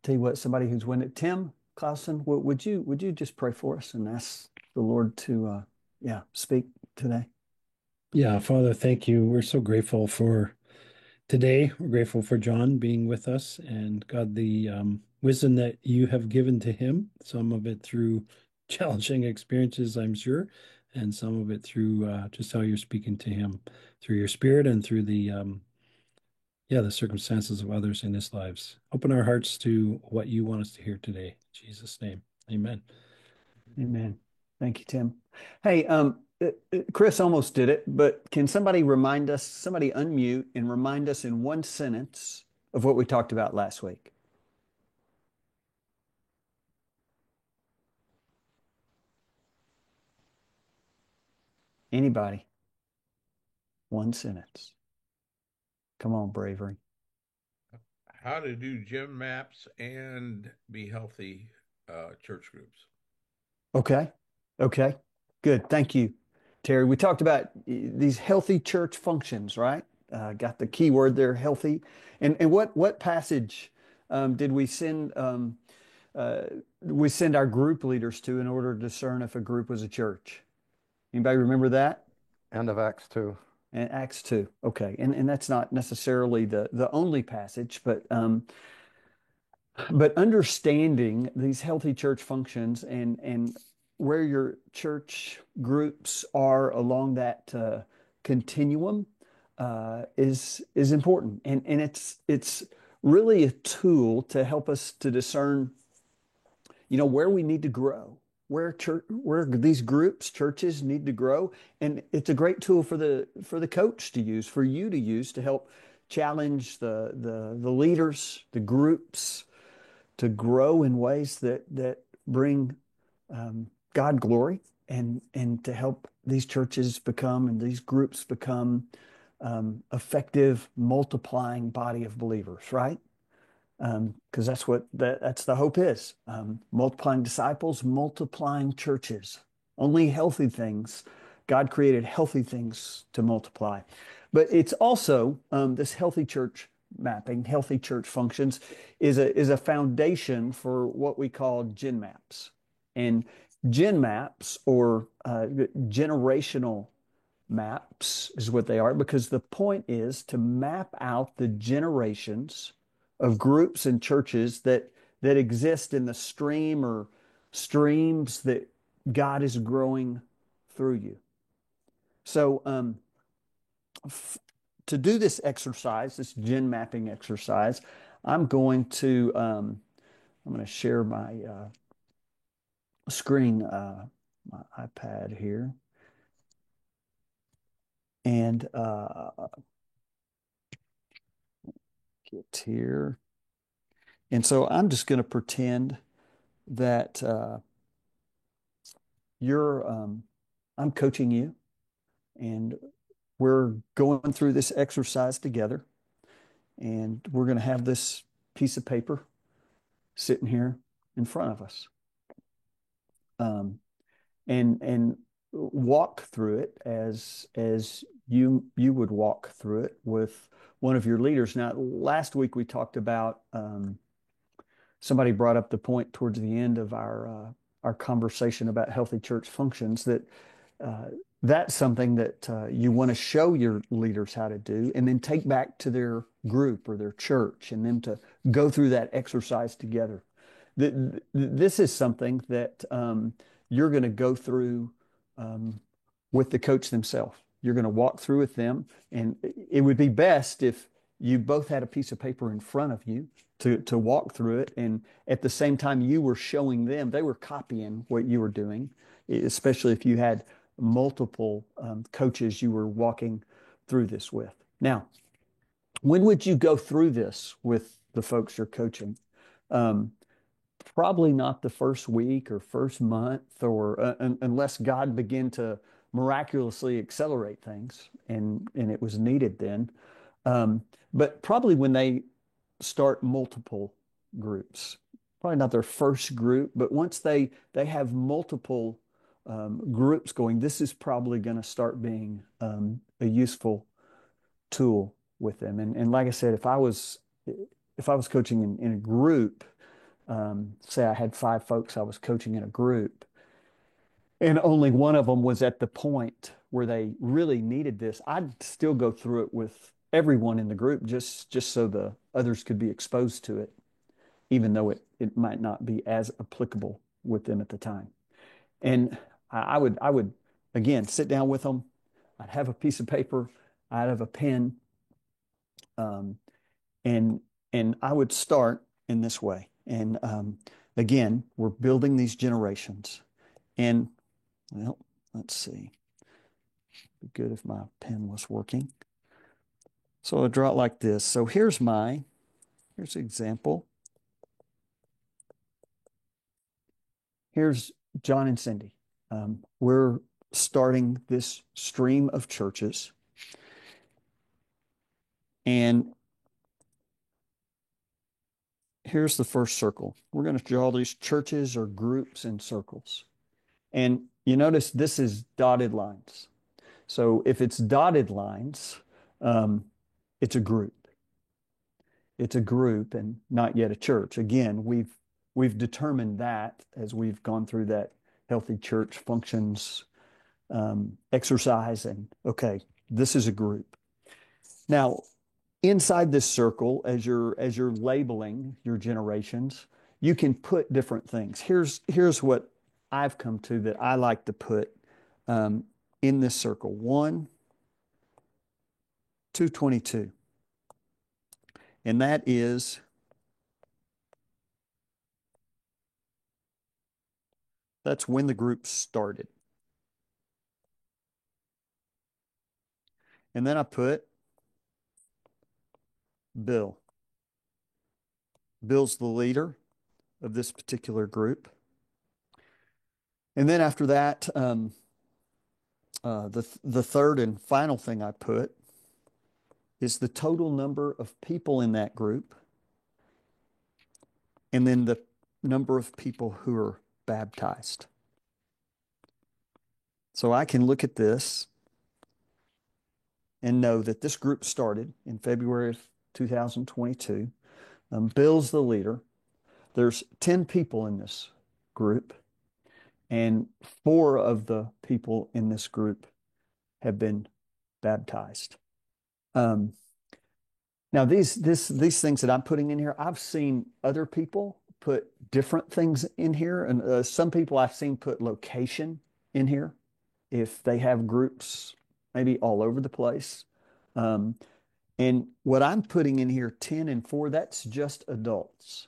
tell you what, somebody who's winning it. Tim Clausen, would you just pray for us and ask the Lord to yeah, speak today? Yeah, Father, thank you. We're so grateful for today. We're grateful for John being with us and God, the wisdom that you have given to him, some of it through challenging experiences, I'm sure, and some of it through just how you're speaking to him through your spirit and through the circumstances of others in his lives. Open our hearts to what you want us to hear today. In Jesus' name, amen. Amen. Thank you, Tim. Hey, Chris almost did it, but can somebody remind us, somebody unmute and remind us in one sentence of what we talked about last week? Anybody? One sentence. Come on, bravery. How to do gym maps and be healthy church groups. Okay. Okay. Good. Thank you, Terry. We talked about these healthy church functions, right? Got the key word there, healthy. And what passage did uh, we send our group leaders to in order to discern if a group was a church? Anybody remember that? End of Acts 2. And Acts 2. Okay. And that's not necessarily the only passage, but understanding these healthy church functions and where your church groups are along that continuum is important, and it's really a tool to help us to discern, where we need to grow, where these groups, churches need to grow, and it's a great tool for the coach to use, for you to use to help challenge the leaders, the groups to grow in ways that bring God glory and to help these churches become and these groups become effective multiplying body of believers, right? Because that's what that's the hope is. Multiplying disciples, multiplying churches. Only healthy things. God created healthy things to multiply. But it's also this healthy church mapping, healthy church functions is a foundation for what we call gen maps. And gen maps or generational maps is what they are, because the point is to map out the generations of groups and churches that exist in the stream or streams that God is growing through you. So f to do this exercise, this gen mapping exercise, I'm going to share my screen, my iPad here, and get here. And so I'm just going to pretend that you're I'm coaching you, and we're going through this exercise together, and we're going to have this piece of paper sitting here in front of us, um, and walk through it as you would walk through it with one of your leaders. Now, last week we talked about somebody brought up the point towards the end of our conversation about healthy church functions that uh, that's something that you want to show your leaders how to do and then take back to their group or their church and them to go through that exercise together. This is something that you're going to go through um, with the coach themselves. You're going to walk through with them, and it would be best if you both had a piece of paper in front of you to walk through it, and at the same time you were showing them, they were copying what you were doing, especially if you had multiple coaches you were walking through this with. Now, when would you go through this with the folks you're coaching? Um, Probably not the first week or first month, or unless God began to miraculously accelerate things, and it was needed then. But probably when they start multiple groups, probably not their first group, but once they have multiple groups going, this is probably going to start being a useful tool with them. And like I said, if I was coaching in a group, say I had 5 folks I was coaching in a group, and only one of them was at the point where they really needed this, I'd still go through it with everyone in the group just so the others could be exposed to it, even though it might not be as applicable with them at the time. And I would again sit down with them. I'd have a piece of paper, I'd have a pen, um, and I would start in this way. And again, we're building these generations. And well, let's see. Be good if my pen was working. So I draw it like this. So here's an example. Here's John and Cindy. We're starting this stream of churches. And here's the first circle. We're going to draw these churches or groups in circles. And you notice this is dotted lines. So if it's dotted lines, it's a group. It's a group and not yet a church. Again, we've determined that as we've gone through that healthy church functions exercise, and okay, this is a group. Now, inside this circle, as you're labeling your generations, you can put different things. Here's what I've come to that I like to put in this circle. 1, 222. And that's when the group started. And then I put Bill. Bill's the leader of this particular group. And then after that, the third and final thing I put is the total number of people in that group, and then the number of people who are baptized. So I can look at this and know that this group started in February of 2022. Bill's the leader. There's 10 people in this group, and 4 of the people in this group have been baptized. Now, these things that I'm putting in here, I've seen other people put different things in here, and some people I've seen put location in here if they have groups maybe all over the place. And what I'm putting in here, 10 and 4, that's just adults.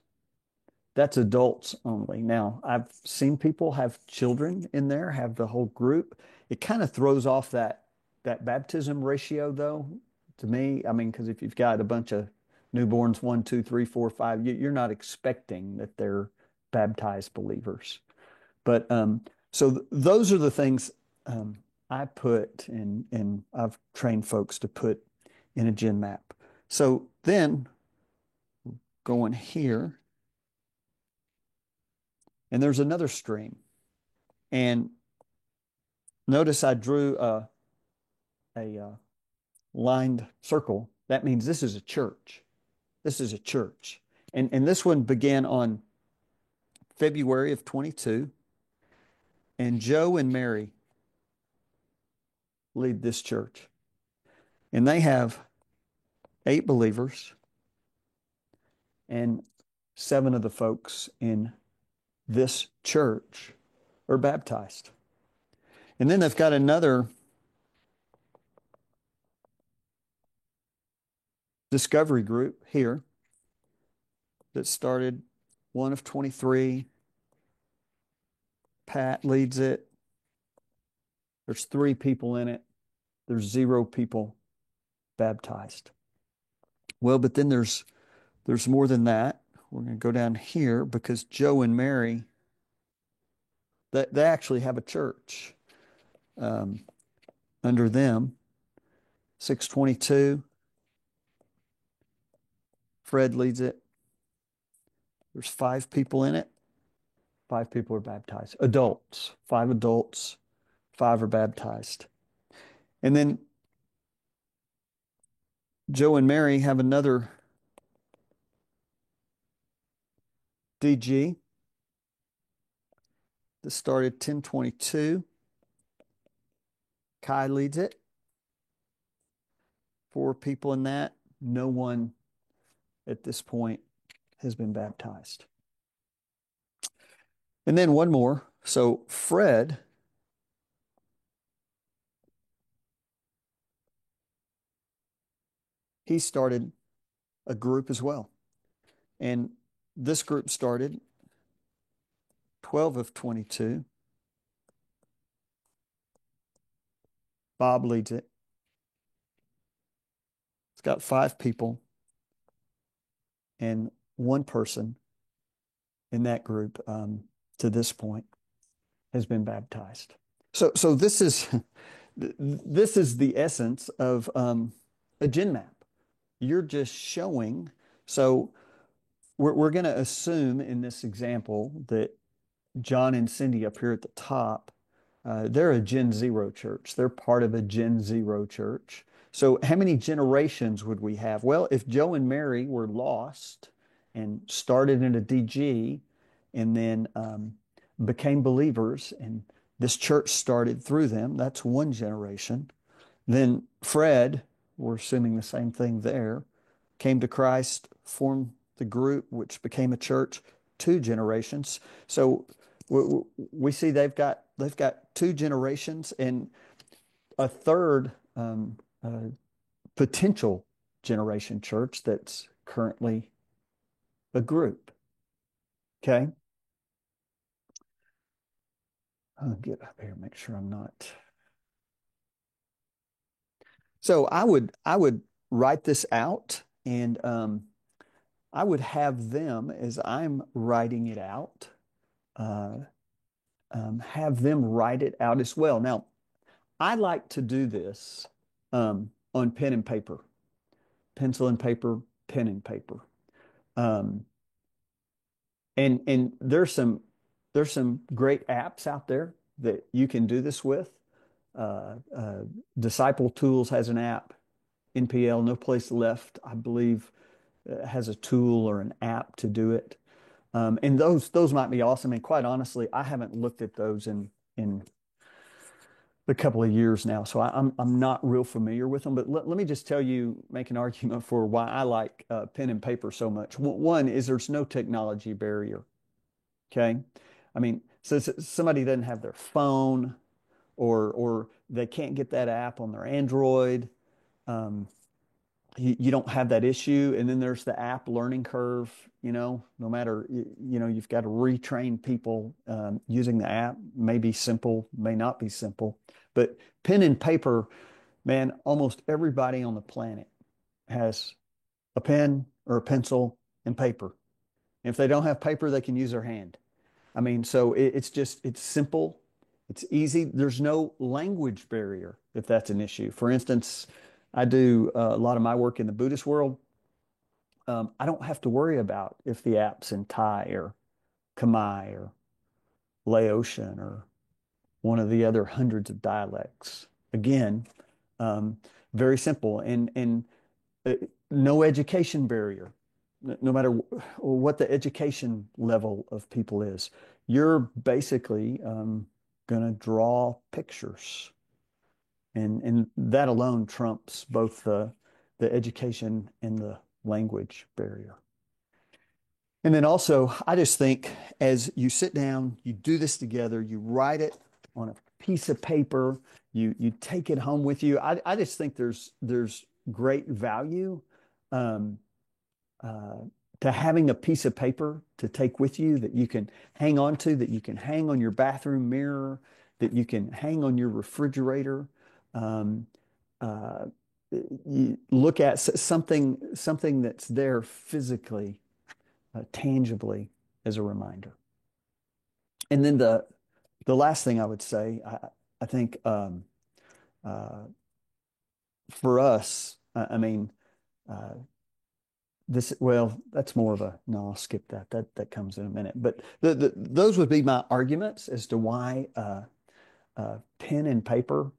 That's adults only. Now, I've seen people have children in there, have the whole group. It kind of throws off that baptism ratio, though, to me. I mean, because if you've got a bunch of newborns, 1, 2, 3, 4, 5, you're not expecting that they're baptized believers. But so those are the things I put, and I've trained folks to put in a gen map. So then going here, and there's another stream. And notice I drew a lined circle. That means this is a church. This is a church. And this one began on February of 22. And Joe and Mary lead this church. And they have 8 believers, and 7 of the folks in this church are baptized. And then they've got another discovery group here that started, 1 of 23. Pat leads it. There's 3 people in it. There's 0 people baptized. Well, but then there's more than that. We're going to go down here because Joe and Mary, they actually have a church under them. 622. Fred leads it. There's 5 people in it. 5 people are baptized. Adults. 5 adults. 5 are baptized. And then Joe and Mary have another DG. This started 10:22. Kai leads it. 4 people in that. No one at this point has been baptized. And then one more. So Fred, he started a group as well. And this group started 12 of 22. Bob leads it. It's got 5 people and 1 person in that group to this point has been baptized. So this is the essence of a gen map. You're just showing. So we're going to assume in this example that John and Cindy up here at the top, they're a Gen Zero church. They're part of a Gen Zero church. So how many generations would we have? Well, if Joe and Mary were lost and started in a DG and then became believers and this church started through them, that's 1 generation. Then Fred, we're assuming the same thing there, came to Christ, formed the group, which became a church, 2 generations. So we see they've got 2 generations and a third potential generation church that's currently a group. Okay. I'll get up here, make sure I'm not. So I would write this out and I would have them, as I'm writing it out, have them write it out as well. Now, I like to do this on pen and paper, pencil and paper, pen and paper. And there's some great apps out there that you can do this with. Disciple Tools has an app. NPL, No Place Left, I believe, has a tool or an app to do it. And those might be awesome. And quite honestly, I haven't looked at those in a couple of years now, so I'm not real familiar with them. But let me just tell you, make an argument for why I like pen and paper so much. One is there's no technology barrier. Okay, I mean, so somebody doesn't have their phone, or they can't get that app on their Android. You don't have that issue. And then there's the app learning curve, no matter, you've got to retrain people using the app. May be simple, may not be simple. But pen and paper, man, almost everybody on the planet has a pen or a pencil and paper. And if they don't have paper, they can use their hand. I mean, so it's simple. It's easy. There's no language barrier if that's an issue. For instance, I do a lot of my work in the Buddhist world. I don't have to worry about if the app's in Thai or Khmer or Laotian or one of the other hundreds of dialects. Again, very simple and no education barrier. No matter what the education level of people is, you're basically going to draw pictures. And that alone trumps both the education and the language barrier. And then also, I just think as you sit down, you do this together, you write it on a piece of paper, you take it home with you. I just think there's great value to having a piece of paper to take with you that you can hang on to, that you can hang on your bathroom mirror, that you can hang on your refrigerator. You look at something that's there physically, tangibly as a reminder. And then the last thing I would say, I think for us, I mean, that's more of a, no, I'll skip that. That comes in a minute. But those would be my arguments as to why pen and paper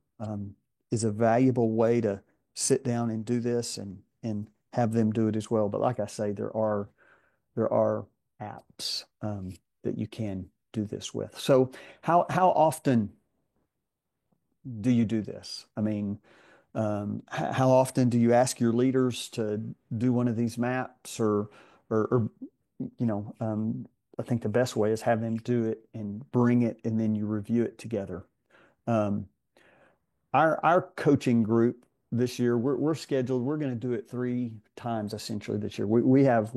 is a valuable way to sit down and do this and have them do it as well. But like I say, there are apps that you can do this with. So how often do you do this? I mean, how often do you ask your leaders to do one of these maps or you know, I think the best way is have them do it and bring it and then you review it together. Um, our coaching group this year, we're scheduled, we're going to do it 3 times essentially this year. We have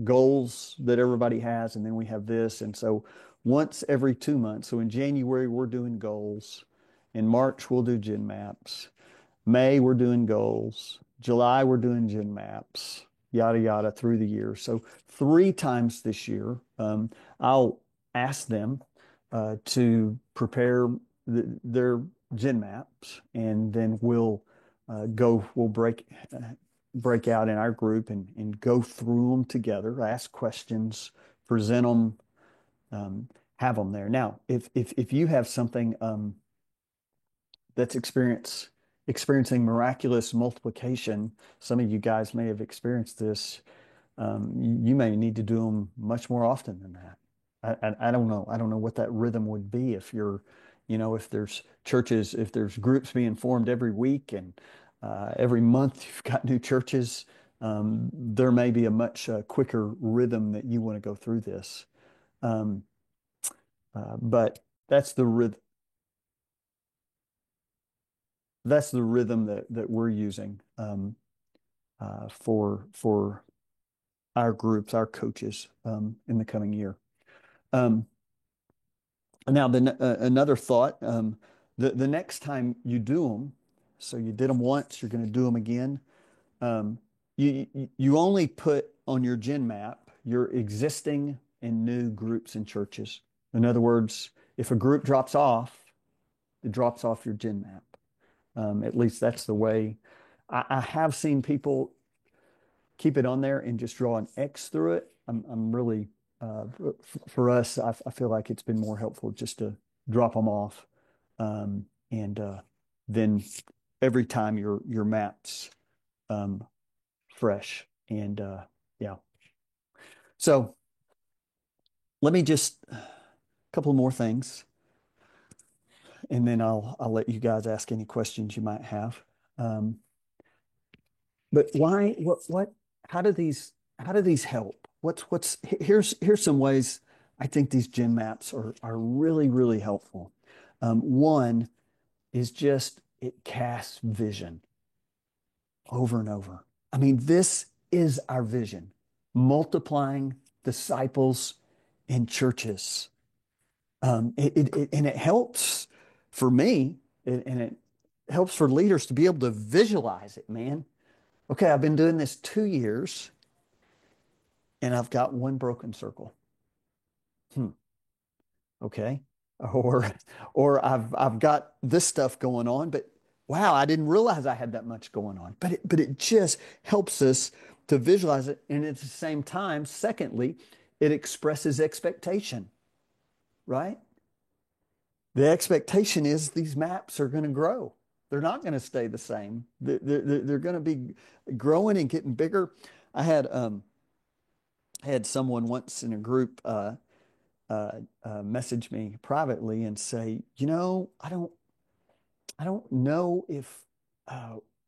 goals that everybody has, and then we have this. And so once every 2 months. So in January, we're doing goals. In March, we'll do Gen Maps. May, we're doing goals. July, we're doing Gen Maps, yada, yada, through the year. So 3 times this year, I'll ask them to prepare their Gen Maps, and then we'll break out in our group and go through them together, ask questions, present them, have them there. Now, if you have something that's experiencing miraculous multiplication, some of you guys may have experienced this. You may need to do them much more often than that. I don't know. I don't know what that rhythm would be if if there's churches, if there's groups being formed every week and every month you've got new churches. There may be a much quicker rhythm that you want to go through this. Um, but that's the rhythm. That's the rhythm that we're using for our groups, our coaches in the coming year. Now, another thought: the next time you do them, so you did them once, you're going to do them again. You only put on your Gen Map your existing and new groups and churches. In other words, if a group drops off, it drops off your Gen Map. At least that's the way I have seen people keep it on there and just draw an X through it. I'm really for us, I feel like it's been more helpful just to drop them off, and then every time your map's fresh, and yeah. So let me just a couple more things, and then I'll let you guys ask any questions you might have. But why? What? How do these help? Here's some ways I think these Gen Maps are really, really helpful. One is just it casts vision over and over. I mean, this is our vision: multiplying disciples in churches. And it helps for me, and it helps for leaders to be able to visualize it, man. Okay, I've been doing this 2 years and I've got one broken circle. Okay. Or I've got this stuff going on, but wow, I didn't realize I had that much going on. But it just helps us to visualize it. And at the same time, secondly, it expresses expectation, right? The expectation is these maps are going to grow. They're not going to stay the same. They're going to be growing and getting bigger. I had someone once in a group message me privately and say, I don't know if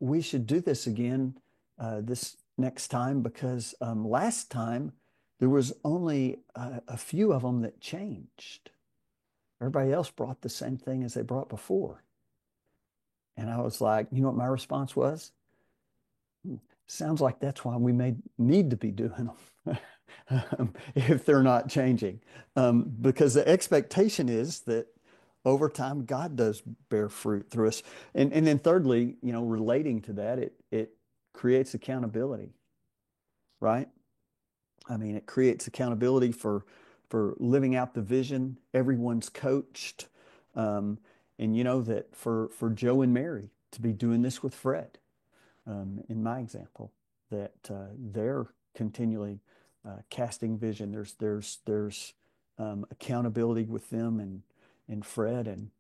we should do this again this next time because last time there was only a few of them that changed. Everybody else brought the same thing as they brought before. And I was like, you know what my response was? Sounds like that's why we may need to be doing them if they're not changing. Because the expectation is that over time, God does bear fruit through us. And then thirdly, relating to that, it creates accountability, right? I mean, it creates accountability for living out the vision. Everyone's coached. And you know that for Joe and Mary to be doing this with Fred, in my example, that they're continually casting vision. There's accountability with them and Fred and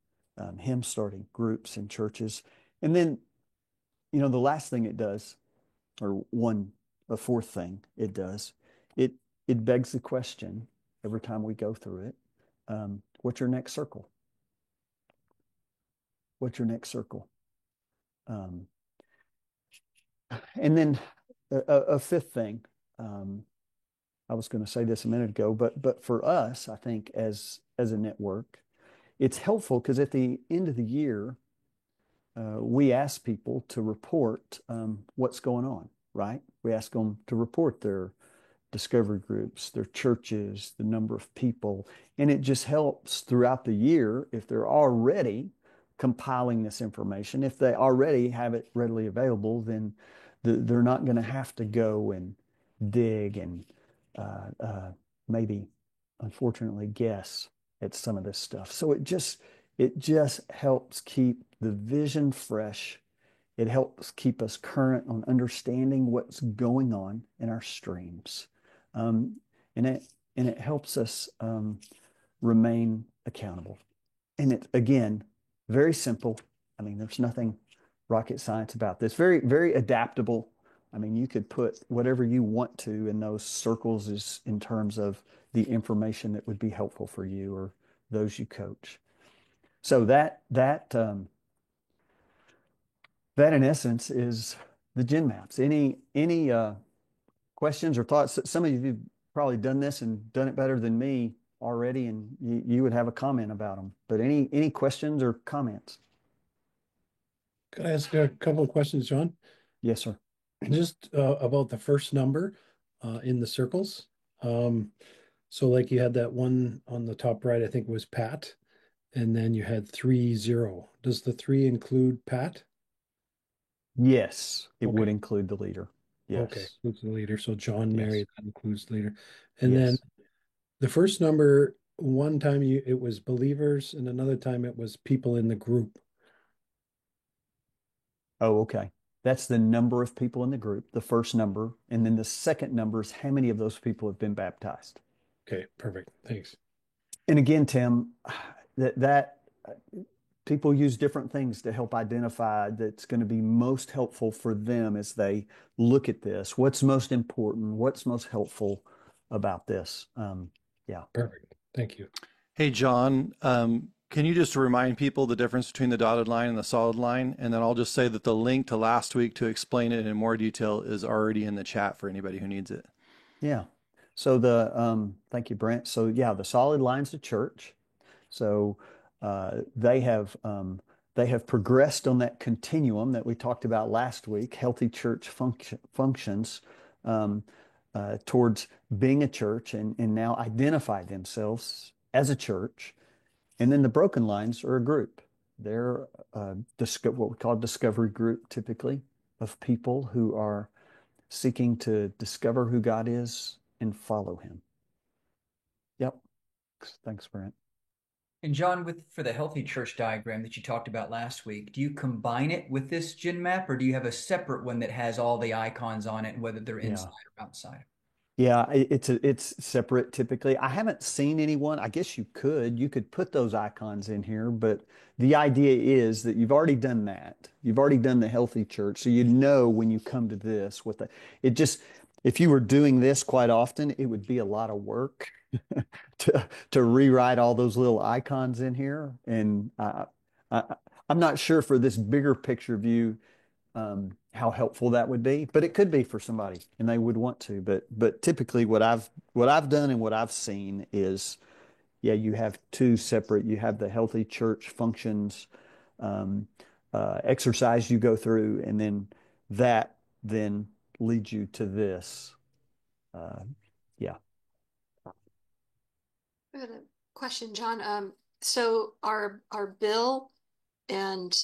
him starting groups and churches. And then, the last thing it does, or a fourth thing it does, it it begs the question every time we go through it, what's your next circle? What's your next circle? Um, and then a fifth thing, I was going to say this a minute ago, but for us, I think as a network, it's helpful because at the end of the year, we ask people to report what's going on, right? We ask them to report their discovery groups, their churches, the number of people. And it just helps throughout the year if they're already compiling this information. If they already have it readily available, then they're not going to have to go and dig and maybe, unfortunately, guess at some of this stuff. So it just helps keep the vision fresh. It helps keep us current on understanding what's going on in our streams. Um, and it helps us remain accountable. And it again, very simple. I mean, there's nothing rocket science about this. Very, very adaptable. I mean, you could put whatever you want to in those circles is in terms of the information that would be helpful for you or those you coach. So that in essence is the Gen Maps. Any questions or thoughts? Some of you have probably done this and done it better than me already, and you would have a comment about them. But any questions or comments? Could I ask a couple of questions, John? Yes, sir. Just about the first number in the circles. So like you had that one on the top right, I think was Pat, and then you had 30. Does the 3 include Pat? Yes, it would Okay. include the leader. Okay, Yes. includes the leader. So John, Mary, Yes. that includes the leader. And then Yes. the first number, one time it was believers, and another time it was people in the group. Oh, okay. That's the number of people in the group, the first number. And then the second number is how many of those people have been baptized. Okay, perfect. Thanks. And again, Tim, that people use different things to help identify that's going to be most helpful for them as they look at this. What's most important? What's most helpful about this? Yeah. Perfect. Thank you. Hey, John, can you just remind people the difference between the dotted line and the solid line? And then I'll just say that the link to last week to explain it in more detail is already in the chat for anybody who needs it. Yeah. So thank you, Brent. So yeah, the solid line's the church. So they have progressed on that continuum that we talked about last week, healthy church functions um, towards being a church and now identify themselves as a church. And then the broken lines are a group. They're what we call a discovery group, typically, of people who are seeking to discover who God is and follow him. Yep. Thanks, Brent. And John, for the healthy church diagram that you talked about last week, do you combine it with this Gen map, or do you have a separate one that has all the icons on it, whether they're Yeah. inside or outside? Yeah, it's separate typically. I haven't seen anyone. I guess you could put those icons in here, but the idea is that you've already done that. You've already done the healthy church, so you know when you come to this what the it just if you were doing this quite often, it would be a lot of work to rewrite all those little icons in here. And I I'm not sure for this bigger picture view how helpful that would be, but it could be for somebody and they would want to. But typically what I've done and what I've seen is, yeah, you have two separate, you have the healthy church functions, um, exercise you go through, and then that then leads you to this. Uh, yeah. I got a question, John. So are Bill and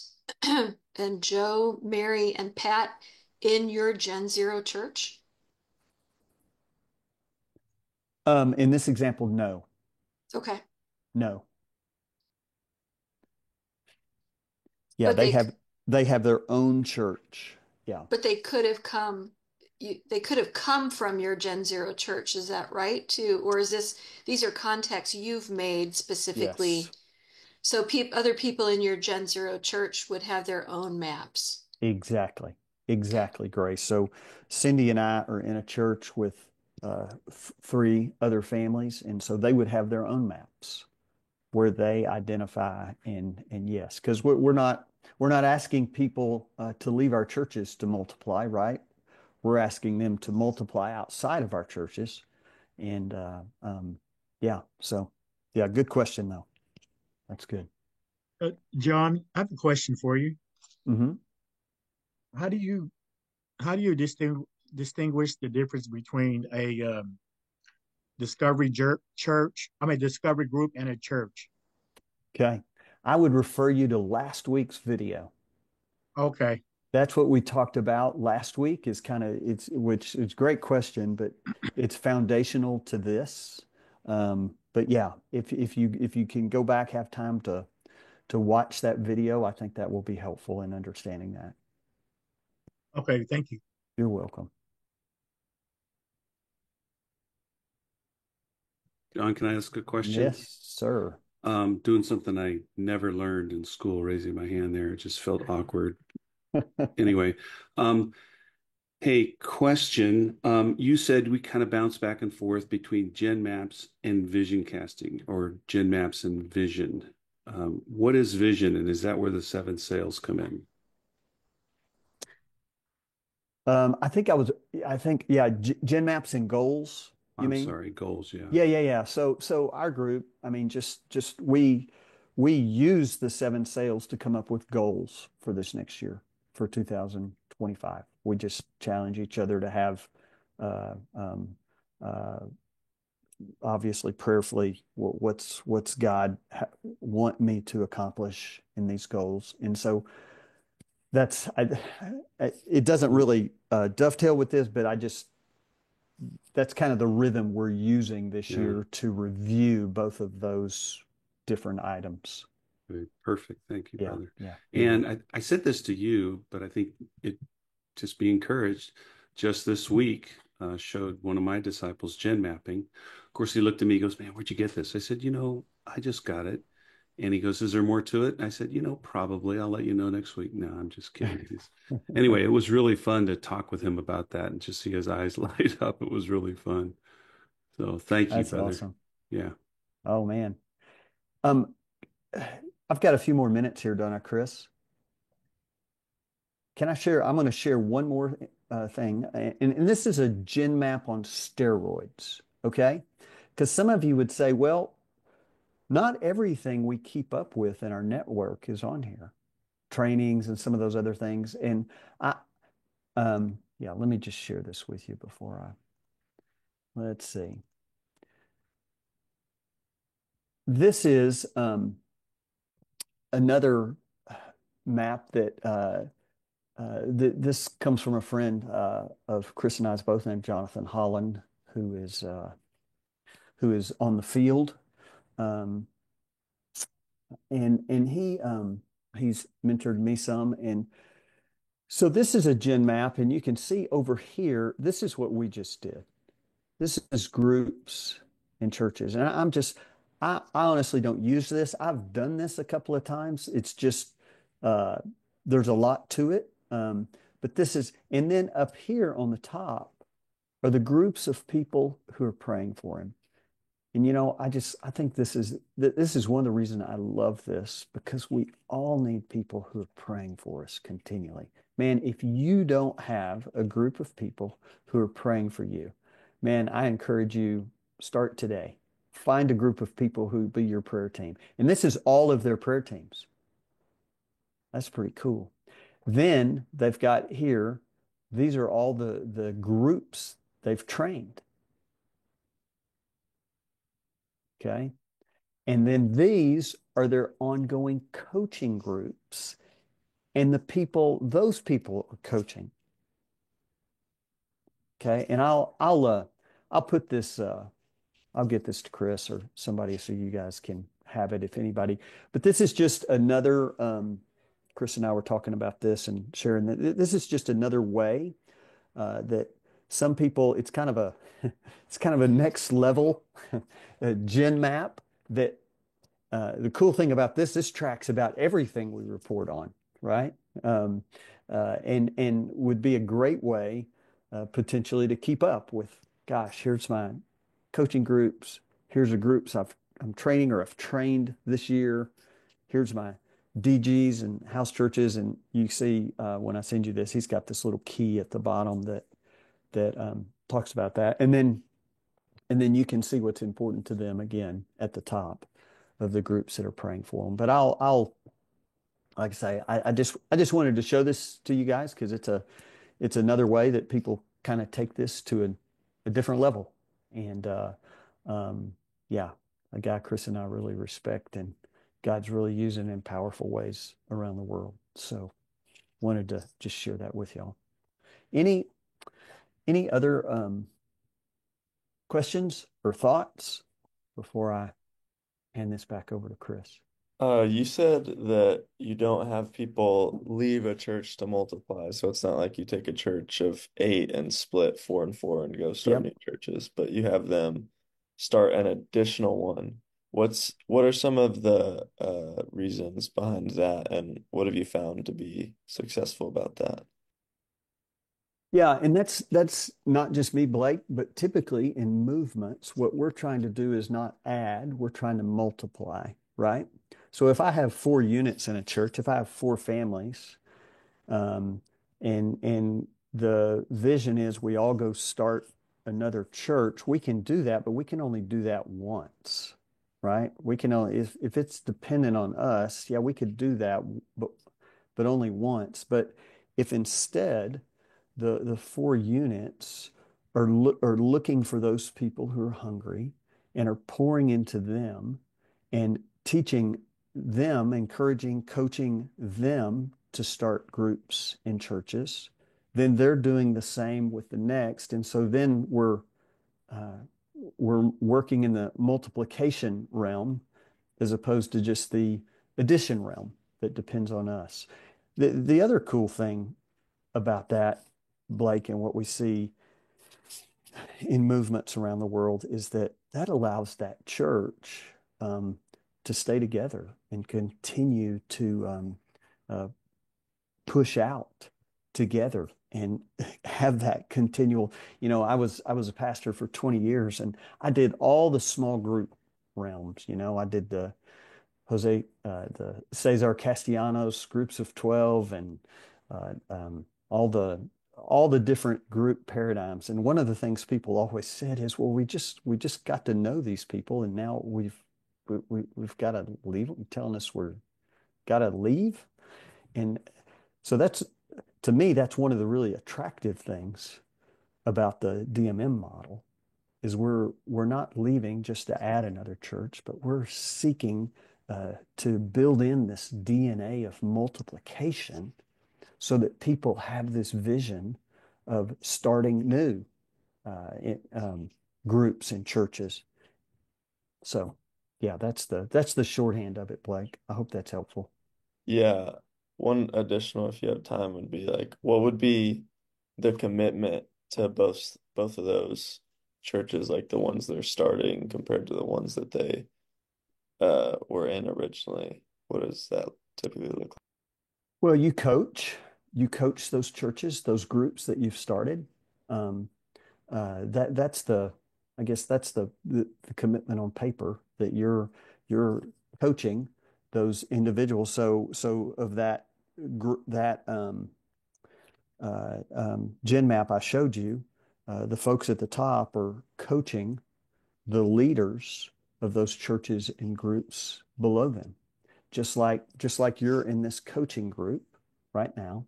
and Joe, Mary, and Pat in your Gen Zero church? In this example, no, Okay, no. Yeah, but they have their own church. Yeah. they could have come. They could have come from your Gen Zero church. Is that right? Too, or is these are contacts you've made Yes. specifically? So other people in your Gen Zero church would have their own maps. Exactly. Okay. Exactly, Grace. So Cindy and I are in a church with three other families, and so they would have their own maps where they identify and yes, because we're not asking people to leave our churches to multiply, right? We're asking them to multiply outside of our churches, and yeah, so yeah, good question though. That's good. John, I have a question for you. Mm-hmm. How do you how do you distinguish the difference between a discovery group and a church? Okay. I would refer you to last week's video. Okay. That's what we talked about last week is which is a great question, but it's foundational to this. But yeah, if you can go back, have time to watch that video, I think that will be helpful in understanding that. Okay, thank you. You're welcome. John, can I ask a question? Yes, sir. Doing something I never learned in school, raising my hand there. It just felt awkward. Anyway, hey, question. You said we kind of bounce back and forth between GenMaps and vision casting, or GenMaps and vision. What is vision, and is that where the 7 sails come in? I think, yeah, GenMaps and goals, you I'm mean? sorry, goals, yeah. Yeah. So our group, I mean, just we use the 7 sails to come up with goals for this next year, for 2025. We just challenge each other to have, uh, um, uh, obviously prayerfully, what's God want me to accomplish in these goals, and so it doesn't really dovetail with this, but that's kind of the rhythm we're using this Yeah. year to review both of those different items. Okay, perfect. Thank you, Yeah, brother. yeah. And I said this to you, but I think it just be encouraged. Just this week, showed one of my disciples gen mapping. Of course, he looked at me, he goes, "Man, where'd you get this?" I said, I just got it. And he goes, "Is there more to it?" And I said, probably. I'll let you know next week. No, I'm just kidding. Anyway, it was really fun to talk with him about that and just see his eyes light up. It was really fun. So thank you, That's brother. awesome. Yeah. Oh man. Um, I've got a few more minutes here, don't I, Chris? Can I share? I'm going to share one more thing, and this is a gen map on steroids, okay? Because some of you would say, well, not everything we keep up with in our network is on here, trainings and some of those other things. And yeah, let me just share this with you let's see. This is another map that this comes from a friend of Chris and I's, both named Jonathan Holland, who is on the field. And he's mentored me some, and so this is a gen map, and you can see over here, this is what we just did. This is groups and churches, and I honestly don't use this. I've done this a couple of times. It's just there's a lot to it, but this is, and then up here on the top are the groups of people who are praying for him. And I think this is one of the reasons I love this, because we all need people who are praying for us continually. Man, if you don't have a group of people who are praying for you, man, I encourage you, start today. Find a group of people who be your prayer team. And this is all of their prayer teams. That's pretty cool. Then they've got here, these are all the groups they've trained. Okay. And then these are their ongoing coaching groups and those people are coaching. Okay. And I'll put this, I'll get this to Chris or somebody so you guys can have it if anybody, but this is just another, Chris and I were talking about this and sharing that this is just another way that some people, it's kind of a next level gen map that the cool thing about this tracks about everything we report on, right? And would be a great way potentially to keep up with gosh, here's my coaching groups. Here's the groups I'm training or I've trained this year. Here's my DGs and house churches. And you see when I send you this, he's got this little key at the bottom that talks about that. And then you can see what's important to them again at the top of the groups that are praying for them. But I'll like I say, I just wanted to show this to you guys because it's another way that people kind of take this to a different level. And yeah, a guy Chris and I really respect, and God's really using in powerful ways around the world. So wanted to just share that with y'all. Any other questions or thoughts before I hand this back over to Chris? You said that you don't have people leave a church to multiply, so it's not like you take a church of 8 and split 4 and 4 and go start new churches, but you have them start an additional one. What are some of the reasons behind that, and what have you found to be successful about that? Yeah, and that's not just me, Blake, but typically in movements, what we're trying to do is not add, we're trying to multiply, right? So if I have 4 units in a church, if I have 4 families, and the vision is we all go start another church, we can do that, but we can only do that once, right? We can only if it's dependent on us, yeah, we could do that, but only once. But if instead the 4 units are looking for those people who are hungry and are pouring into them and teaching them, encouraging, coaching them to start groups in churches, then they're doing the same with the next. And so then we're working in the multiplication realm as opposed to just the addition realm that depends on us. The other cool thing about that, Blake, and what we see in movements around the world is that allows that church to stay together and continue to push out together and have that continual. I was a pastor for 20 years, and I did all the small group realms. I did the Cesar Castellanos groups of 12 and all the different group paradigms. And one of the things people always said is, well, we just got to know these people, and now we've got to leave them, telling us we're got to leave. And so to me, that's one of the really attractive things about the DMM model is we're not leaving just to add another church, but we're seeking to build in this DNA of multiplication so that people have this vision of starting new groups and churches. So yeah, that's the shorthand of it, Blake. I hope that's helpful. Yeah. One additional, if you have time, would be like, what would be the commitment to both of those churches, like the ones they're starting compared to the ones that they were in originally? What does that typically look like? Well, you coach those churches, those groups that you've started. That's the commitment on paper that you're coaching those individuals. So of that gen map I showed you, the folks at the top are coaching the leaders of those churches and groups below them, just like you're in this coaching group right now,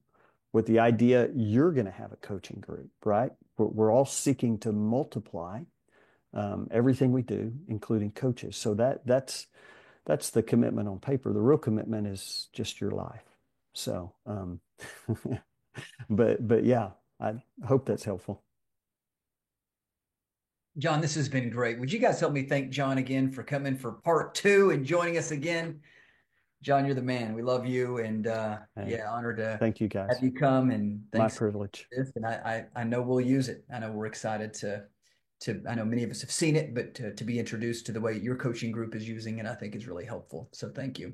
with the idea you're going to have a coaching group, right? We're all seeking to multiply everything we do, including coaches. So that's the commitment on paper. The real commitment is just your life. So, but yeah, I hope that's helpful. John, this has been great. Would you guys help me thank John again for coming for part 2 and joining us again? John, you're the man. We love you, and yeah, honored to thank you guys. have you come, and thanks. My privilege. And I know we'll use it. I know we're excited to I know many of us have seen it, but to be introduced to the way your coaching group is using it, I think is really helpful. So thank you.